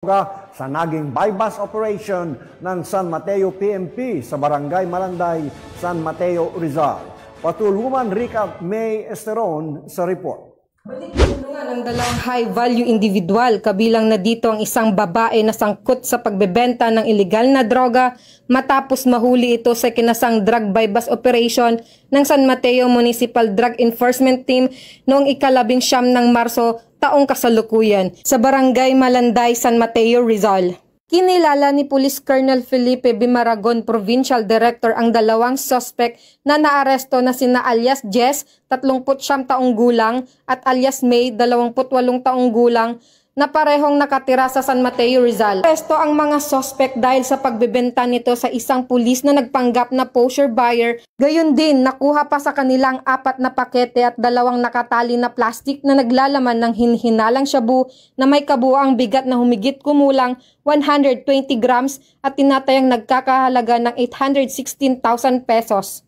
sa naging bypass operation ng San Mateo PNP sa Barangay Malanday, San Mateo, Rizal. Patulungan Rica May Esteron sa report. Tulungan ang dalawang high-value individual, kabilang na dito ang isang babae na sangkot sa pagbebenta ng ilegal na droga matapos mahuli ito sa kinasang drug bypass operation ng San Mateo Municipal Drug Enforcement Team noong ika-19 ng Marso taong kasalukuyan sa Barangay Malanday, San Mateo, Rizal. Kinilala ni Police Colonel Felipe Bimaragon, Provincial Director, ang dalawang suspect na naaresto na sina alias Jess, 39 taong gulang, at alias May, 28 taong gulang, na parehong nakatira sa San Mateo, Rizal. Aresto ang mga suspect dahil sa pagbebenta nito sa isang pulis na nagpanggap na posher buyer. Gayon din, nakuha pa sa kanilang 4 na pakete at 2 nakatali na plastic na naglalaman ng hinhinalang shabu na may kabuuang bigat na humigit kumulang 120 grams at tinatayang nagkakahalaga ng 816,000 pesos.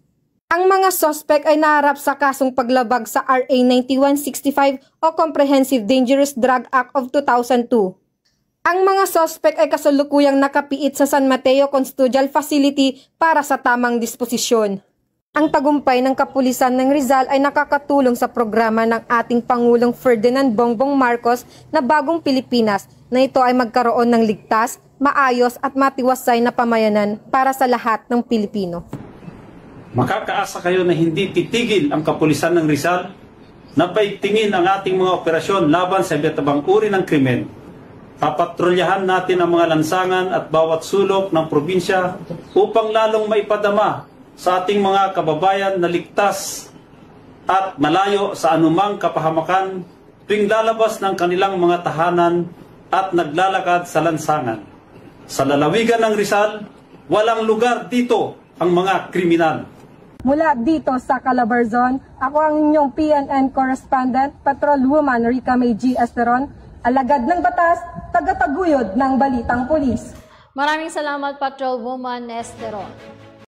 Ang mga suspect ay naharap sa kasong paglabag sa RA 9165 o Comprehensive Dangerous Drug Act of 2002. Ang mga suspect ay kasalukuyang nakapiit sa San Mateo Custodial Facility para sa tamang disposisyon. Ang tagumpay ng kapulisan ng Rizal ay nakakatulong sa programa ng ating Pangulong Ferdinand Bongbong Marcos na Bagong Pilipinas, na ito ay magkaroon ng ligtas, maayos at matiwasay na pamayanan para sa lahat ng Pilipino. Makakaasa kayo na hindi titigil ang kapulisan ng Rizal na paigtingin ang ating mga operasyon laban sa iba't ibang uri ng krimen. Papatrolyahan natin ang mga lansangan at bawat sulok ng probinsya upang lalong maipadama sa ating mga kababayan na ligtas at malayo sa anumang kapahamakan tuwing lalabas ng kanilang mga tahanan at naglalakad sa lansangan. Sa lalawigan ng Rizal, walang lugar dito ang mga kriminal. Mula dito sa Calabarzon, ako ang inyong PNN correspondent, Patrolwoman Rica May G. Esteron, alagad ng batas, tagataguyod ng balitang pulis. Maraming salamat, Patrolwoman Esteron.